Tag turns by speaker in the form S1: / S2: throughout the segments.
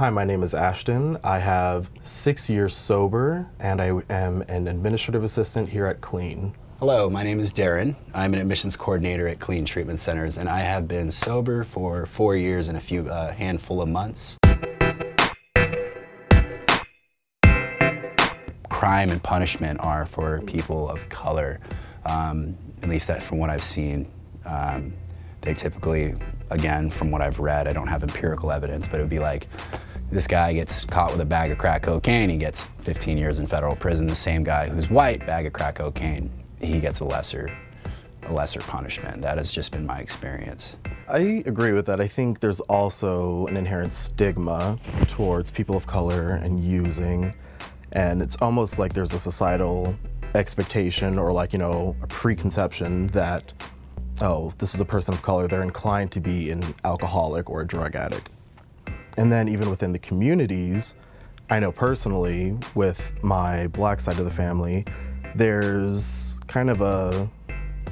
S1: Hi, my name is Ashton. I have 6 years sober, and I am an administrative assistant here at Klean.
S2: Hello, my name is Darren. I'm an admissions coordinator at Klean Treatment Centers, and I have been sober for 4 years and a handful of months. Crime and punishment are for people of color, at least that from what I've seen. They typically, again, from what I've read, I don't have empirical evidence, but it would be like, this guy gets caught with a bag of crack cocaine, he gets 15 years in federal prison. The same guy who's white, bag of crack cocaine, he gets a lesser punishment. That has just been my experience.
S1: I agree with that. I think there's also an inherent stigma towards people of color and using, and it's almost like there's a societal expectation or like, you know, a preconception that, oh, this is a person of color, they're inclined to be an alcoholic or a drug addict. And then even within the communities, I know personally with my black side of the family, there's kind of a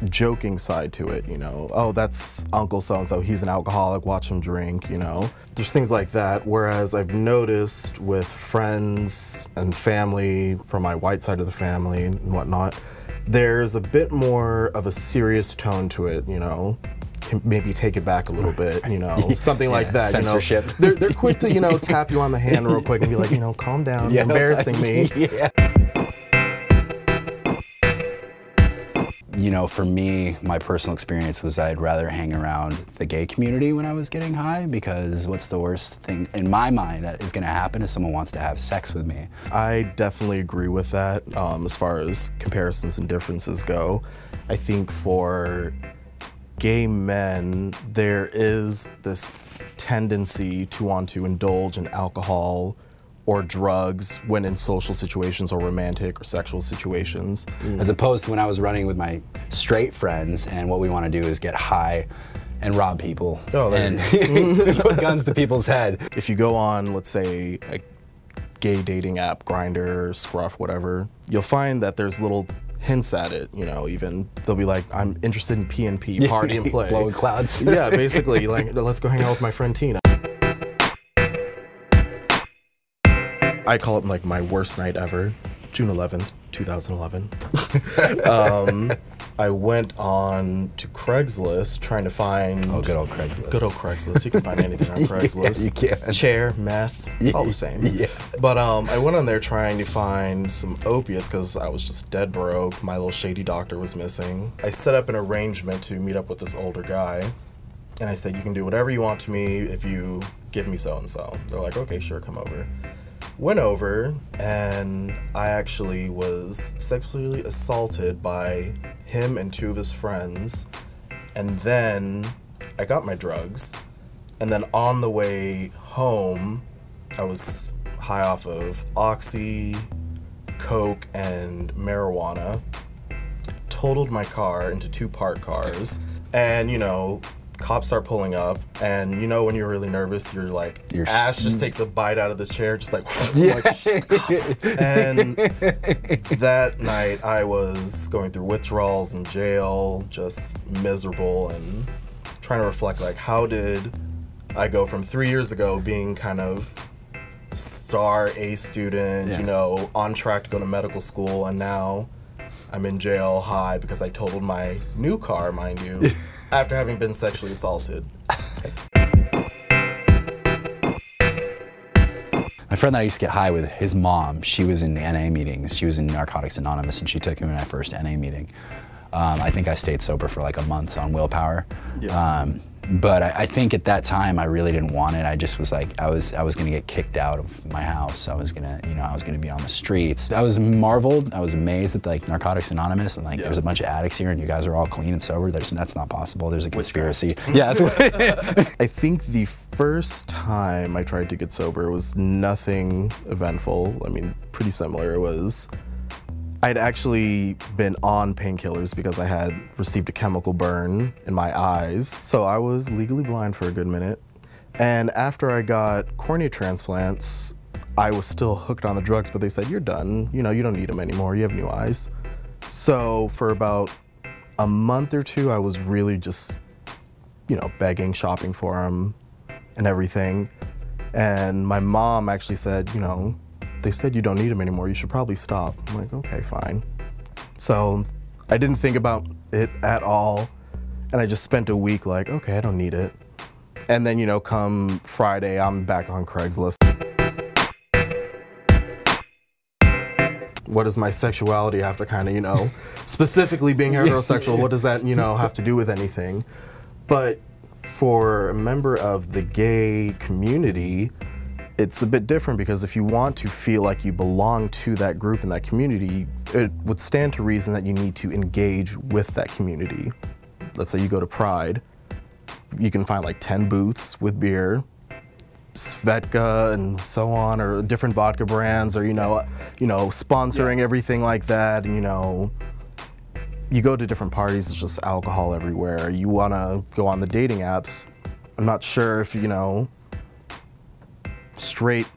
S1: joking side to it, you know. Oh, that's Uncle so-and-so, he's an alcoholic, watch him drink, you know. There's things like that, whereas I've noticed with friends and family from my white side of the family and whatnot, there's a bit more of a serious tone to it, you know. Can maybe take it back a little bit, you know, something like that.
S2: Censorship.
S1: You know, they're quick to, you know, tap you on the hand real quick and be like, you know, calm down, you're embarrassing me.
S2: Yeah. You know, for me, my personal experience was I'd rather hang around the gay community when I was getting high, because what's the worst thing in my mind that is going to happen if someone wants to have sex with me?
S1: I definitely agree with that as far as comparisons and differences go. I think for gay men, there is this tendency to want to indulge in alcohol or drugs when in social situations or romantic or sexual situations.
S2: As opposed to when I was running with my straight friends, and what we want to do is get high and rob people and put guns to people's head.
S1: If you go on, let's say, a gay dating app, Grindr, Scruff, whatever, you'll find that there's little hints at it, you know, even they'll be like, I'm interested in P&P, party and play.
S2: Blowing clouds.
S1: Yeah, basically, like, let's go hang out with my friend Tina. I call it like my worst night ever, June 11th, 2011. I went on to Craigslist trying to find...
S2: Oh, good old Craigslist.
S1: Good old Craigslist. You can find anything on Craigslist.
S2: Yeah, you can.
S1: Chair, meth, it's all the same.
S2: Yeah.
S1: But I went on there trying to find some opiates because I was just dead broke. My little shady doctor was missing. I set up an arrangement to meet up with this older guy. And I said, you can do whatever you want to me if you give me so-and-so. They're like, okay, sure, come over. Went over, and I actually was sexually assaulted by him and 2 of his friends, and then I got my drugs, and then on the way home, I was high off of Oxy, Coke, and marijuana, totaled my car into 2 parked cars, and, you know, cops start pulling up, and you know when you're really nervous, you're like, Ash just takes a bite out of this chair, just like, like cops. And that night I was going through withdrawals in jail, just miserable, and trying to reflect like, how did I go from 3 years ago being kind of star A student, you know, on track to go to medical school, and now I'm in jail high because I totaled my new car, mind you. After having been sexually assaulted.
S2: My friend that I used to get high with, his mom, she was in NA meetings. She was in Narcotics Anonymous, and she took him in my first NA meeting. I think I stayed sober for like a month on willpower. Yeah. But I think at that time I really didn't want it. I just was like, I was gonna get kicked out of my house. I was gonna, you know, I was gonna be on the streets. I was marveled. I was amazed at like Narcotics Anonymous, and like there's a bunch of addicts here, and you guys are all clean and sober. That's not possible. There's a conspiracy. Yeah, that's what.
S1: I think the first time I tried to get sober was nothing eventful. I mean, pretty similar. It was, I'd actually been on painkillers because I had received a chemical burn in my eyes. So I was legally blind for a good minute. And after I got cornea transplants, I was still hooked on the drugs, but they said, you're done. You know, you don't need them anymore. You have new eyes. So for about a month or 2, I was really just, you know, begging, shopping for them and everything. And my mom actually said, you know, they said you don't need them anymore, you should probably stop. I'm like, okay, fine. So I didn't think about it at all, and I just spent a week like, okay, I don't need it. And then, you know, come Friday, I'm back on Craigslist. What does my sexuality have to kind of, you know, specifically being heterosexual, what does that, you know, have to do with anything? But for a member of the gay community, it's a bit different, because if you want to feel like you belong to that group and that community, it would stand to reason that you need to engage with that community. Let's say you go to Pride, you can find like 10 booths with beer, Svedka and so on, or different vodka brands, or you know, sponsoring everything like that. And, you know, you go to different parties, it's just alcohol everywhere. You want to go on the dating apps. I'm not sure if, you know, straight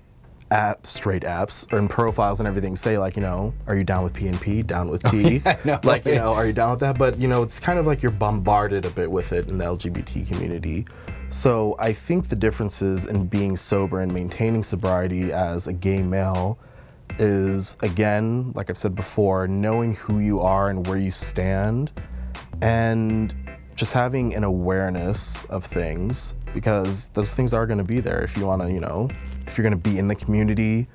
S1: apps or in profiles and everything say like, you know, are you down with P&P, down with T? No, like, you know, are you down with that? But, you know, it's kind of like you're bombarded a bit with it in the LGBT community. So I think the differences in being sober and maintaining sobriety as a gay male is, again, like I've said before, knowing who you are and where you stand, and just having an awareness of things, because those things are going to be there. If you want to, you know, if you're going to be in the community,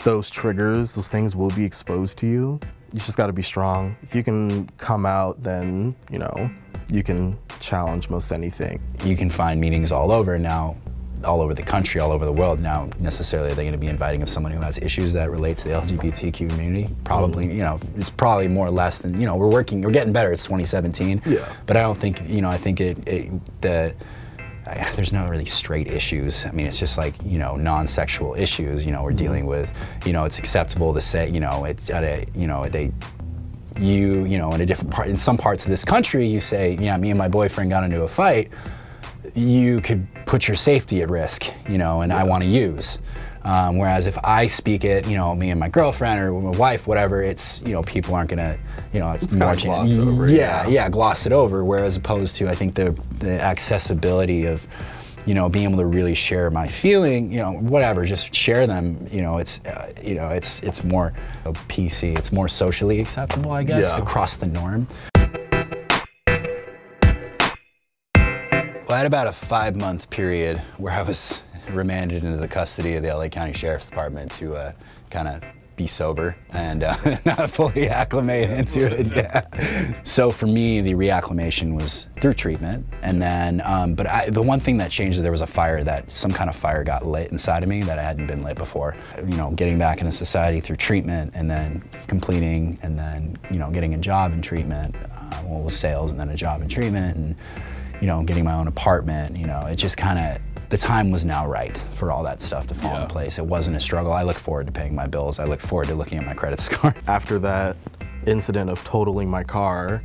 S1: those triggers, those things will be exposed to you. You just got to be strong. If you can come out, then, you know, you can challenge most anything. You can find meetings all over now, all over the country, all over the world. Now, necessarily, are they going to be inviting of someone who has issues that relate to the LGBTQ community? Probably, you know, it's probably more or less than, you know, we're getting better. It's 2017. Yeah. But I don't think, you know, I think there's no really straight issues. I mean, it's just like, you know, non-sexual issues. You know, we're dealing with, you know, it's acceptable to say, you know, it's at a, you know, you know, in a different part, in some parts of this country, you say, yeah, me and my boyfriend got into a fight. You could put your safety at risk, you know, and I want to use. Whereas if I speak it, you know, me and my girlfriend or my wife, whatever, it's, you know, people aren't gonna, you know, it's more gloss over. Yeah, gloss it over. Whereas opposed to, I think the accessibility of, you know, being able to really share my feeling, you know, whatever, just share them. You know, it's more PC. It's more socially acceptable, I guess, across the norm. Well, I had about a 5-month period where I was remanded into the custody of the LA County Sheriff's Department to kind of be sober and not fully acclimate into it. Yeah. So for me, the reacclimation was through treatment, and then, but the one thing that changed is there was some kind of fire got lit inside of me that hadn't been lit before. You know, getting back into society through treatment, and then completing, and then, you know, getting a job in treatment, well, it was sales, and then a job in treatment, and, you know, getting my own apartment. You know, it just kind of, the time was now right for all that stuff to fall in place. It wasn't a struggle. I look forward to paying my bills. I look forward to looking at my credit score. After that incident of totaling my car,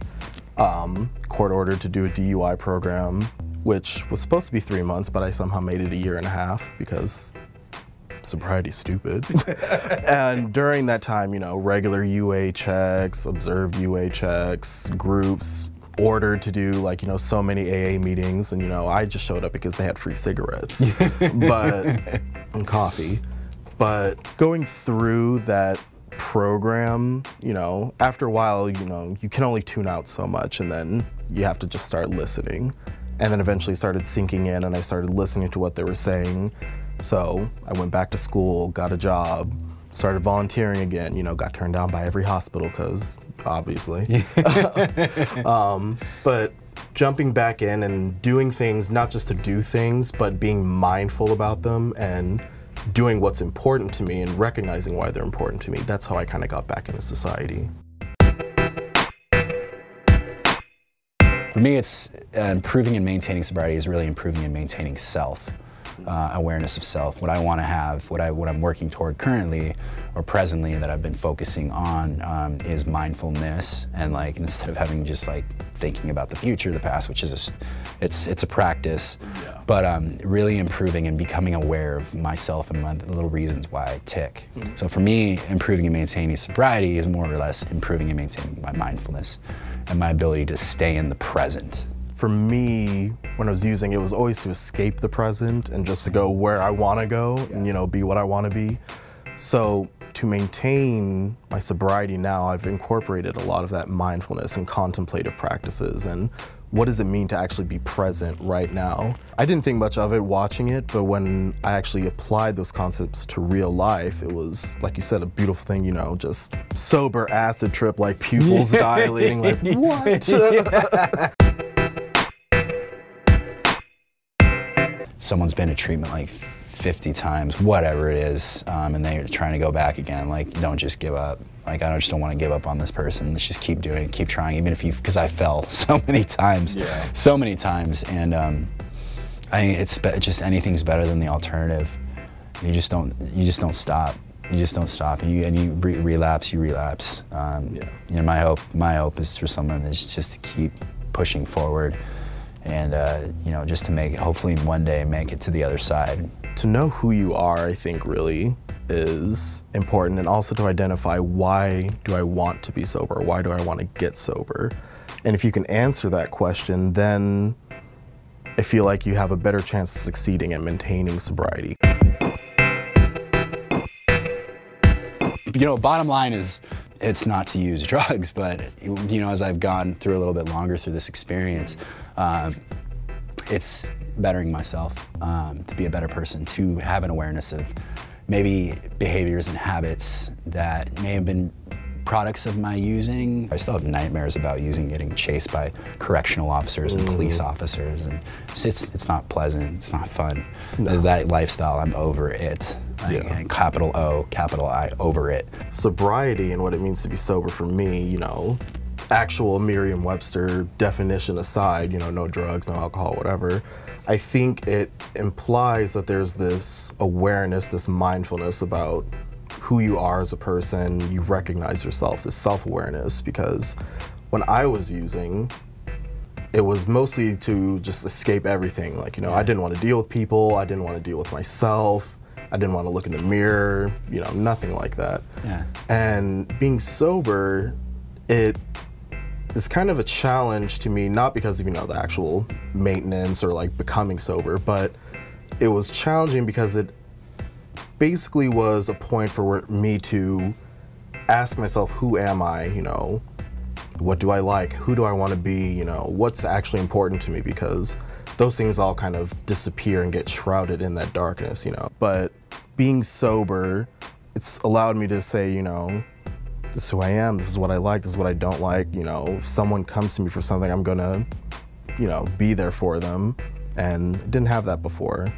S1: court ordered to do a DUI program, which was supposed to be 3 months, but I somehow made it 1.5 years because sobriety's stupid. And during that time, you know, regular UA checks, observed UA checks, groups, ordered to do, like, you know, so many AA meetings, and, you know, I just showed up because they had free cigarettes and coffee. But going through that program, you know, after a while, you know, you can only tune out so much, and then you have to just start listening. And then eventually started sinking in, and I started listening to what they were saying. So I went back to school, got a job, started volunteering again, you know, got turned down by every hospital because obviously. But jumping back in and doing things, not just to do things, but being mindful about them and doing what's important to me and recognizing why they're important to me. That's how I kind of got back into society. For me, it's improving and maintaining sobriety is really improving and maintaining self. Awareness of self. What I want to have, what I'm working toward currently or presently that I've been focusing on is mindfulness, and, like, instead of having just like thinking about the future, the past, which is it's a practice, but really improving and becoming aware of myself and the little reasons why I tick. So for me, improving and maintaining sobriety is more or less improving and maintaining my mindfulness and my ability to stay in the present. for me, when I was using, it was always to escape the present and just to go where I want to go and, you know, be what I want to be. So to maintain my sobriety now, I've incorporated a lot of that mindfulness and contemplative practices and what does it mean to actually be present right now. I didn't think much of it watching it, but when I actually applied those concepts to real life, it was, like you said, a beautiful thing, you know, just sober acid trip, like pupils dilating, like, what?
S2: Someone's been to treatment like 50 times, whatever it is, and they're trying to go back again. Like, don't just give up. Like, I just don't want to give up on this person. Let's just keep doing it, keep trying, even if because I fell so many times, so many times, and it's just anything's better than the alternative. You just don't stop. You just don't stop, and you relapse. You relapse. You know, my hope is for someone that's just to keep pushing forward, and you know, just to hopefully one day make it to the other side.
S1: To know who you are, I think, really is important, and also to identify why do I want to be sober, why do I want to get sober. And if you can answer that question, then I feel like you have a better chance of succeeding at maintaining sobriety.
S2: You know, bottom line is, it's not to use drugs, but, you know, as I've gone through a little bit longer through this experience, it's bettering myself, to be a better person, to have an awareness of maybe behaviors and habits that may have been products of my using. I still have nightmares about using, getting chased by correctional officers and police officers, and it's not pleasant, it's not fun. No. That lifestyle, I'm over it. Capital O, capital I, over it.
S1: Sobriety and what it means to be sober for me, you know, actual Merriam-Webster definition aside, you know, no drugs, no alcohol, whatever, I think it implies that there's this awareness, this mindfulness about who you are as a person. You recognize yourself, this self-awareness, because when I was using, it was mostly to just escape everything. Like, you know, I didn't want to deal with people, I didn't want to deal with myself, I didn't want to look in the mirror, you know, nothing like that. Yeah. And being sober, it's kind of a challenge to me, not because of, you know, the actual maintenance or like becoming sober, but it was challenging because it basically was a point for me to ask myself, who am I, you know, what do I like, who do I want to be, you know, what's actually important to me, because those things all kind of disappear and get shrouded in that darkness, you know. But being sober, it's allowed me to say, you know, this is who I am, this is what I like, this is what I don't like. You know, if someone comes to me for something, I'm gonna, you know, be there for them. And didn't have that before.